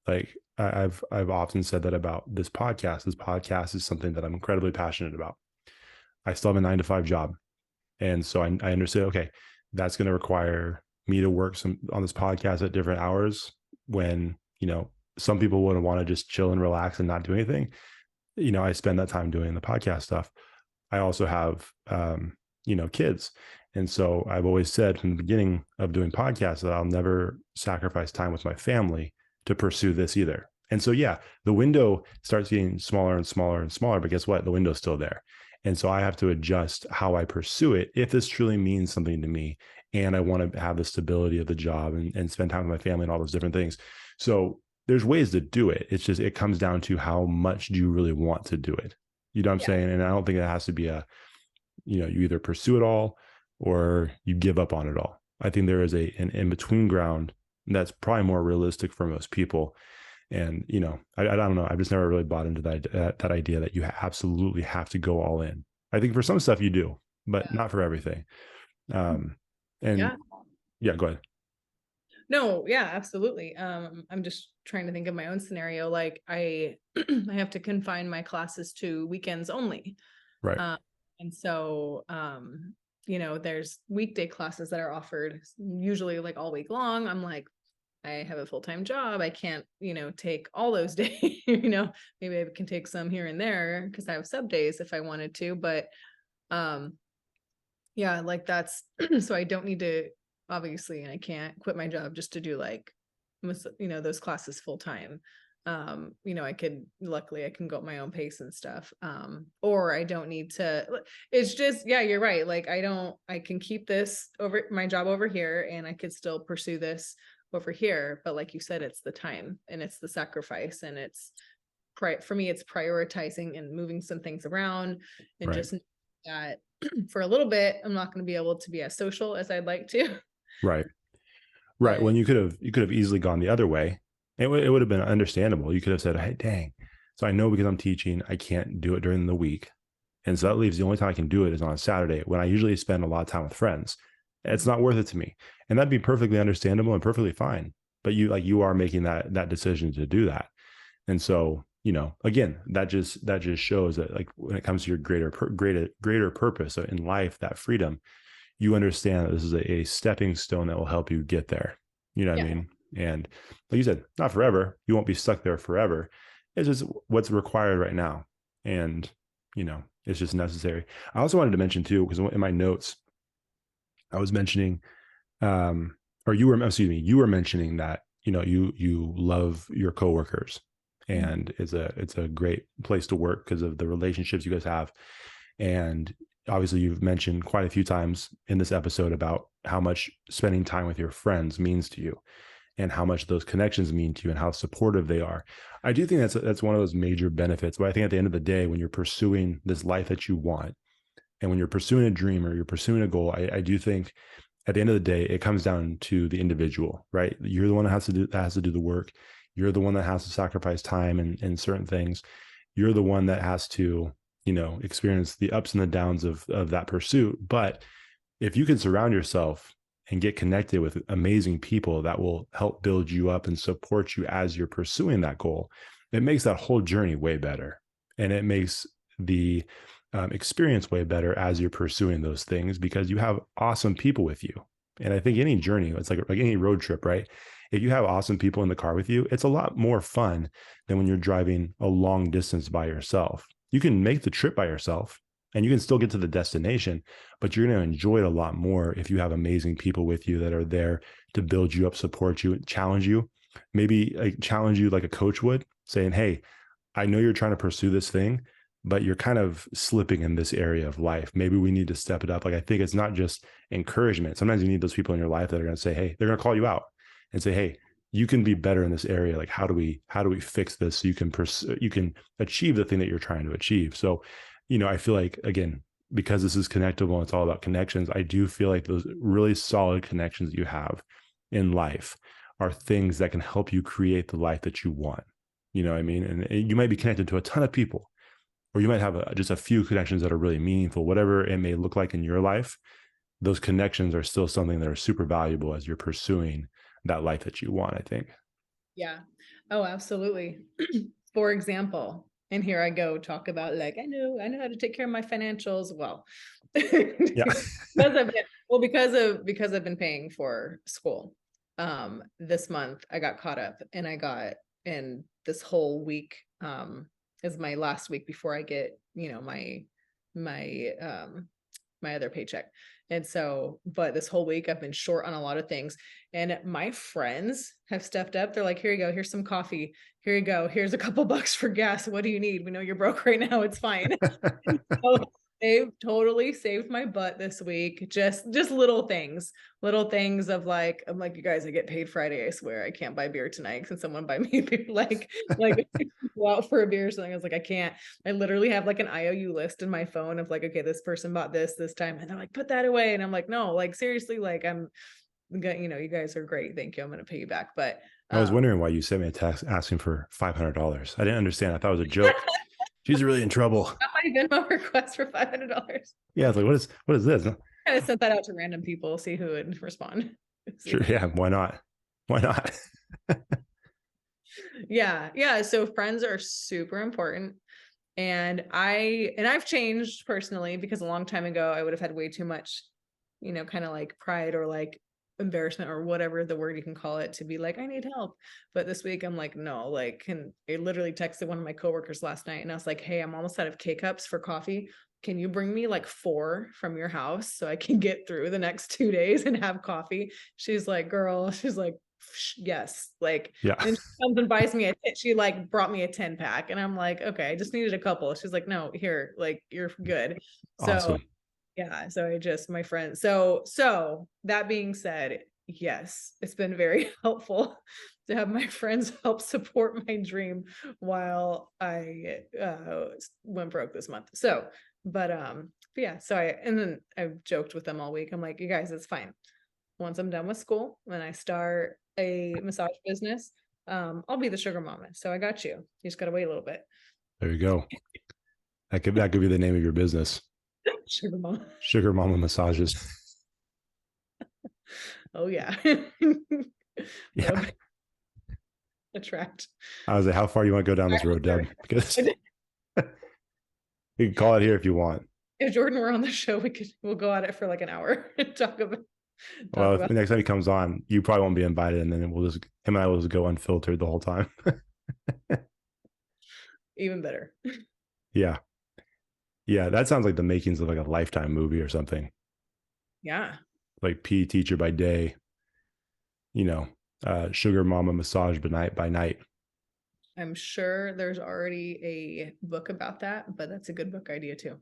Like I've often said that about this podcast. This podcast is something that I'm incredibly passionate about. I still have a 9 to 5 job. And so I understood, okay, that's going to require me to work on this podcast at different hours when, some people would want to just chill and relax and not do anything. I spend that time doing the podcast stuff. I also have, kids. And so I've always said from the beginning of doing podcasts that I'll never sacrifice time with my family to pursue this either. And so, yeah, the window starts getting smaller and smaller and smaller, but guess what? The window's still there. And so I have to adjust how I pursue it if this truly means something to me. And I want to have the stability of the job and spend time with my family and all those different things. So there's ways to do it. It's just, it comes down to how much do you really want to do it? You know what I'm Yeah. saying? And I don't think it has to be you either pursue it all or you give up on it all. I think there is an in between ground that's probably more realistic for most people. And, I don't know. I've just never really bought into that idea that you absolutely have to go all in. I think for some stuff you do, but not for everything. And Yeah. yeah, go ahead. No, yeah, absolutely. I'm just trying to think of my own scenario. Like I I have to confine my classes to weekends only. Right. Um, and so there's weekday classes that are offered usually like all week long. I'm like, I have a full-time job. I can't, take all those days, maybe I can take some here and there because I have sub days if I wanted to, but um yeah, like that's so I don't need to obviously, and I can't quit my job just to do like those classes full time. I could luckily I can go at my own pace and stuff. Or I don't need to it's just yeah, you're right. Like I can keep this over my job over here and I could still pursue this over here. But like you said, it's the time and it's the sacrifice and it's for me, it's prioritizing and moving some things around and Right. just that for a little bit, I'm not going to be able to be as social as I'd like to. Right. Right. But When you could have easily gone the other way. It would have been understandable. You could have said, "Hey, dang. So I know because I'm teaching, I can't do it during the week. And so that leaves the only time I can do it is on a Saturday when I usually spend a lot of time with friends. It's not worth it to me." And that'd be perfectly understandable and perfectly fine. But you are making that decision to do that. And so, again, that just shows that like when it comes to your greater purpose in life, that freedom, you understand that this is a stepping stone that will help you get there. You know what I yeah, mean? And like you said, not forever. You won't be stuck there forever. It's just what's required right now. And, it's just necessary. I also wanted to mention too, because in my notes, I was mentioning, or you were mentioning that, you love your coworkers and it's a great place to work because of the relationships you guys have. And obviously, you've mentioned quite a few times in this episode about how much spending time with your friends means to you and how much those connections mean to you and how supportive they are. I do think that's one of those major benefits. But I think at the end of the day, when you're pursuing this life that you want, and when you're pursuing a dream or you're pursuing a goal, I do think at the end of the day, it comes down to the individual, right? You're the one that has to do the work. You're the one that has to sacrifice time and certain things. You're the one that has to, experience the ups and the downs of that pursuit. But if you can surround yourself and get connected with amazing people that will help build you up and support you as you're pursuing that goal, it makes that whole journey way better. And it makes the experience way better as you're pursuing those things because you have awesome people with you. And I think any journey, it's like any road trip, right? If you have awesome people in the car with you, it's a lot more fun than when you're driving a long distance by yourself. You can make the trip by yourself and you can still get to the destination, but you're going to enjoy it a lot more if you have amazing people with you that are there to build you up, support you, challenge you, maybe like challenge you like a coach would, saying, "Hey, I know you're trying to pursue this thing, but you're kind of slipping in this area of life. Maybe we need to step it up." Like I think it's not just encouragement. Sometimes you need those people in your life that are going to say, "Hey," they're going to call you out and say, "Hey, you can be better in this area. Like how do we fix this so you can achieve the thing that you're trying to achieve?" So, I feel like again, because this is connectable and it's all about connections, I do feel like those really solid connections that you have in life are things that can help you create the life that you want. You know what I mean? And you might be connected to a ton of people, or you might have just a few connections that are really meaningful, whatever it may look like in your life. Those connections are still something that are super valuable as you're pursuing that life that you want, I think. yeah. Oh, absolutely. For example, and here I go talk about like I know how to take care of my financials. Well, Yeah. because I've been paying for school. This month I got caught up and this whole week is my last week before I get, my my other paycheck. And so, but this whole week I've been short on a lot of things. And my friends have stepped up. They're like, here you go, here's some coffee. Here you go. Here's a couple bucks for gas. What do you need? We know you're broke right now. It's fine. So they've totally saved my butt this week. Just little things of like, I'm like, you guys, I get paid Friday. I swear I can't buy beer tonight. Can someone buy me a beer? Like go out for a beer or something. I was like, I can't. I literally have like an IOU list in my phone of like, okay, this person bought this time. And they're like, put that away. And I'm like, no, like seriously, like you guys are great. Thank you. I'm going to pay you back. But I was wondering why you sent me a text asking for $500. I didn't understand. I thought it was a joke. She's really in trouble. got my Venmo request for $500. Yeah, it's like, what is this? I sent that out to random people, see who would respond. Sure. Yeah. Why not? Why not? Yeah. So friends are super important. And I've changed personally, because a long time ago I would have had way too much, kind of like pride or like embarrassment or whatever the word you can call it, to be like, I need help. But this week I'm like, no, like, I literally texted one of my coworkers last night and I was like, hey, I'm almost out of K-cups for coffee. Can you bring me like 4 from your house so I can get through the next 2 days and have coffee? She's like, girl, she's like, yes, like, Yeah. and she comes and buys me she like brought me a 10 pack and I'm like, okay, I just needed a couple. She's like, no, here, like, you're good. So Awesome. yeah, so I just, my friend, so that being said, yes, it's been very helpful to have my friends help support my dream while I went broke this month. So but yeah, so I've joked with them all week. I'm like, you guys, it's fine. Once I'm done with school and I start a massage business, I'll be the sugar mama. So I got you. You just gotta wait a little bit. There you go. That could be the name of your business. Sugar mama. Sugar Mama Massages. Oh yeah. Yeah. Attract. I was like, how far do you want to go down this road, Deb? Because you can call it here if you want. If Jordan were on the show, we'll go at it for like an hour and talk about. Well, if the next time he comes on, you probably won't be invited, and then him and I will just go unfiltered the whole time. Even better. Yeah. Yeah, that sounds like the makings of like a Lifetime movie or something. Yeah. Like PE teacher by day, sugar mama massage by night. I'm sure there's already a book about that, but that's a good book idea too.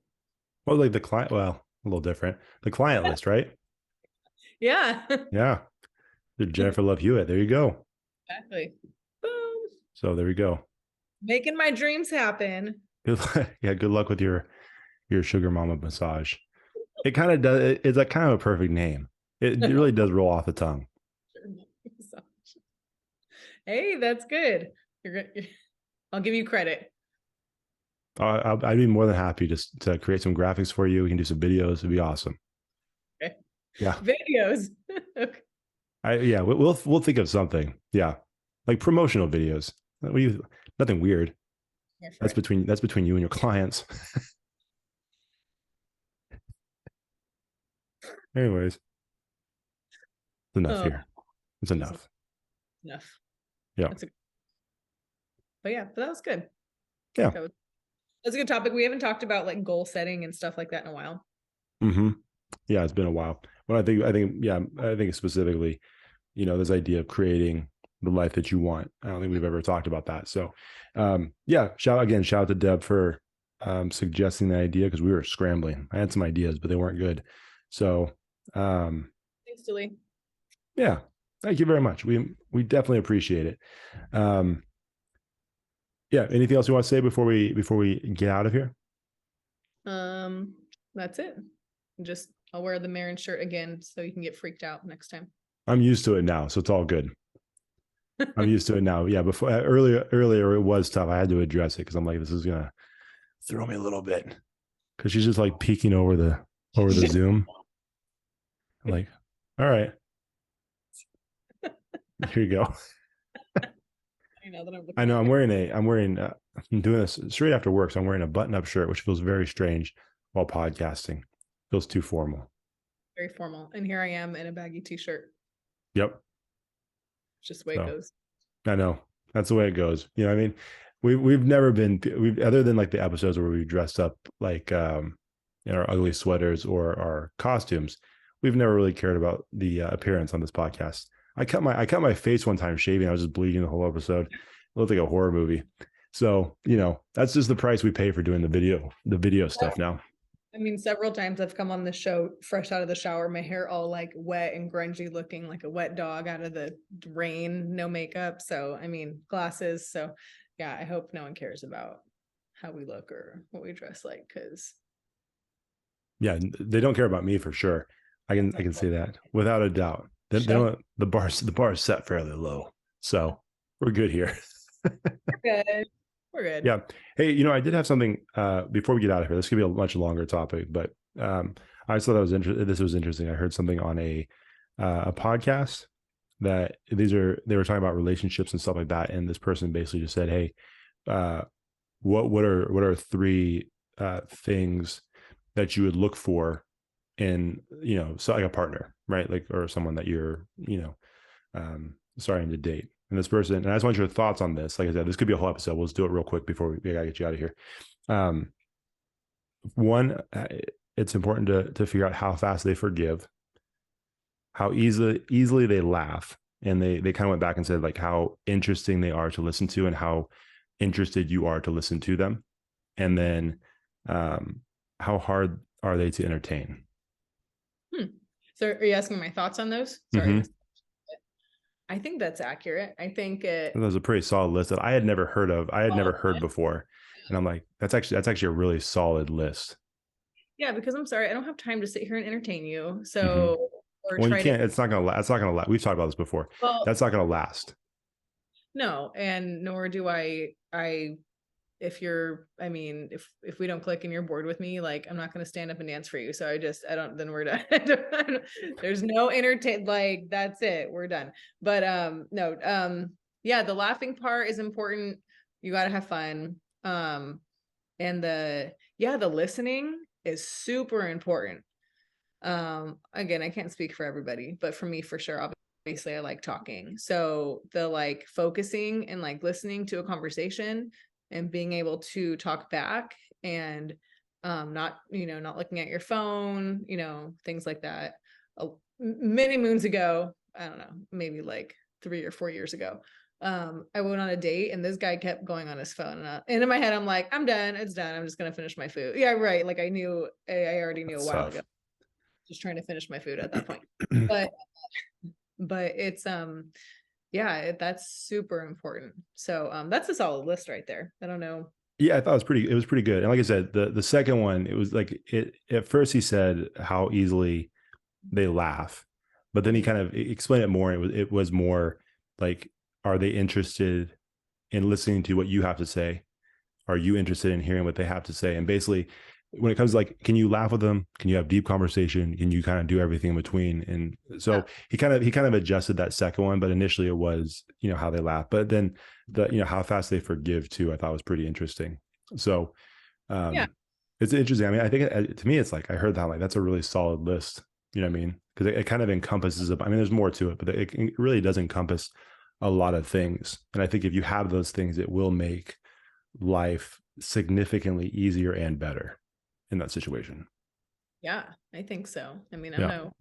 Well, like the client, well, a little different. The client list, right? Yeah. Yeah. Jennifer Love Hewitt. There you go. Exactly. Boom. So there we go. Making my dreams happen. Good luck with your sugar mama massage. It kind of does. It's like kind of a perfect name. It really does roll off the tongue. Hey, that's good. I'll give you credit. I'd be more than happy to create some graphics for you. We can do some videos. It'd be awesome. Okay. Yeah. Videos. Okay. We'll think of something. Yeah. Like promotional videos. Nothing weird. Yeah, that's between you and your clients. Anyways, it's enough here. It's enough. Enough. Yeah. But that was good. Yeah. That's a good topic. We haven't talked about like goal setting and stuff like that in a while. Mm-hmm. Yeah, it's been a while. Well, I think specifically, this idea of creating the life that you want. I don't think we've ever talked about that. So, shout out to Deb for suggesting the idea, because we were scrambling. I had some ideas, but they weren't good. So, thanks, Julie. Yeah, thank you very much. We definitely appreciate it. Anything else you want to say before we get out of here? That's it. I'll wear the Marin shirt again so you can get freaked out next time. I'm used to it now, so it's all good. I'm used to it now. Yeah, before earlier it was tough. I had to address it because I'm like, this is gonna throw me a little bit, because she's just like peeking over the Zoom. I'm like, all right, here you go. I know I'm doing this straight after work, so I'm wearing a button-up shirt, which feels very strange while podcasting. Feels too formal. Very formal. And here I am in a baggy t-shirt. Yep. Just the way it goes. I know. That's the way it goes. You know what I mean? We've never been, other than like the episodes where we dressed up like in our ugly sweaters or our costumes, we've never really cared about the appearance on this podcast. I cut my face one time shaving. I was just bleeding the whole episode. It looked like a horror movie. So, that's just the price we pay for doing the video stuff now. I mean, several times I've come on the show fresh out of the shower, my hair all like wet and grungy looking like a wet dog out of the rain, no makeup. So, I mean, glasses. So, yeah, I hope no one cares about how we look or what we dress like, because Yeah, they don't care about me for sure. I can say that without a doubt. They don't, the bar is set fairly low. So, we're good here. we're good. We're good. Yeah. Hey, I did have something before we get out of here. This could be a much longer topic, but I just thought this was interesting. I heard something on a podcast that they were talking about relationships and stuff like that, and this person basically just said, "Hey, what are three things that you would look for in so like a partner, right? Like, or someone that you're starting to date." And this person, and I just want your thoughts on this. Like I said, this could be a whole episode. We'll just do it real quick before we gotta get you out of here. One, it's important to figure out how fast they forgive, how easily they laugh, and they kind of went back and said like how interesting they are to listen to and how interested you are to listen to them, and then how hard are they to entertain. So are you asking my thoughts on those? Sorry. Mm-hmm. I think that's accurate. I think that was a pretty solid list that I had never heard of. I had never heard before. And I'm like, that's actually a really solid list. Yeah, because I'm sorry, I don't have time to sit here and entertain you. So, or well, you can't, it's not gonna last. We've talked about this before. Well, that's not gonna last. No, and nor do I if we don't click and you're bored with me, like I'm not going to stand up and dance for you. So then we're done. There's no entertain, like that's it. We're done. But yeah, the laughing part is important. You got to have fun. And the listening is super important. Again, I can't speak for everybody, but for me, for sure, obviously I like talking. So the like focusing and like listening to a conversation and being able to talk back and not looking at your phone, things like that. Many moons ago, I don't know, maybe like 3 or 4 years ago, I went on a date and this guy kept going on his phone, and in my head I'm like, I'm done, it's done, I'm just gonna finish my food. Yeah, right. Like I already knew a while ago, just trying to finish my food at that point. but it's that's super important. So that's a solid list right there. I don't know. Yeah, I thought it was pretty good. And like I said, the second one, it was like at first he said how easily they laugh, but then he kind of explained it more. It was more like, are they interested in listening to what you have to say? Are you interested in hearing what they have to say? And basically, when it comes to like, can you laugh with them? Can you have deep conversation? Can you kind of do everything in between? And so he kind of adjusted that second one, but initially it was, how they laugh, but then how fast they forgive too, I thought was pretty interesting. So it's interesting. I mean, I think to me, it's like, I heard that, like, that's a really solid list, you know what I mean? Cause it kind of encompasses, there's more to it, but it really does encompass a lot of things. And I think if you have those things, it will make life significantly easier and better in that situation. Yeah, I think so. I mean, I'm no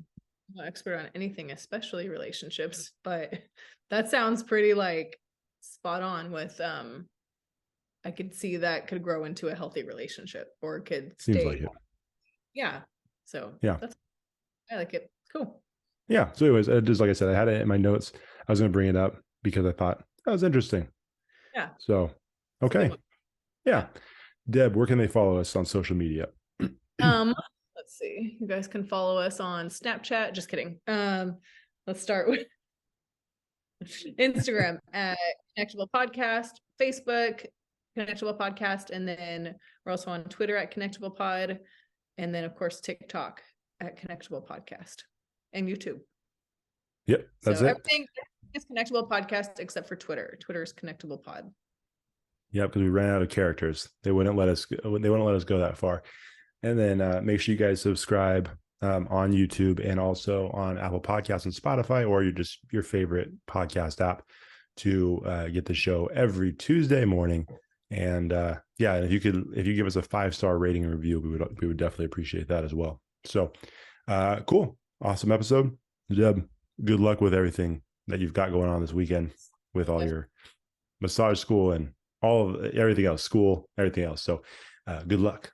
expert on anything, especially relationships, but that sounds pretty like spot on with I could see that could grow into a healthy relationship, or could seems like it. Yeah. So I like it. Cool. Yeah. So anyways, just like I said, I had it in my notes. I was going to bring it up because I thought that was interesting. Yeah. So okay. Yeah. Deb, where can they follow us on social media? Let's see. You guys can follow us on Snapchat. Just kidding. Let's start with Instagram at Connectable Podcast, Facebook, Connectable Podcast, and then we're also on Twitter at Connectable Pod, and then of course TikTok at Connectable Podcast, and YouTube. Yep, that's it. Everything is Connectable Podcast except for Twitter. Twitter is Connectable Pod. Yeah, because we ran out of characters. They wouldn't let us go that far. And then make sure you guys subscribe on YouTube and also on Apple Podcasts and Spotify, or your favorite podcast app, to get the show every Tuesday morning. And Yeah, and if you give us a 5-star rating and review, we would definitely appreciate that as well. So, cool, awesome episode, Deb. Good luck with everything that you've got going on this weekend with all your massage school and all of everything else, school, everything else. So, good luck.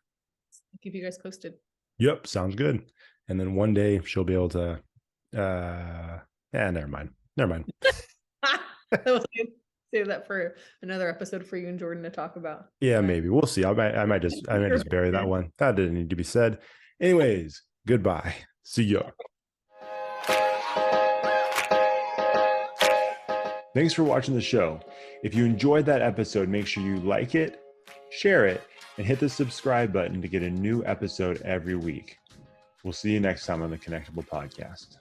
I'll keep you guys posted. Yep, sounds good. And then one day she'll be able to. Never mind. Save that for another episode for you and Jordan to talk about. Yeah, maybe we'll see. I might just bury that one. That didn't need to be said. Anyways, goodbye. See ya. Thanks for watching the show. If you enjoyed that episode, make sure you like it, share it, and hit the subscribe button to get a new episode every week. We'll see you next time on the Connectable podcast.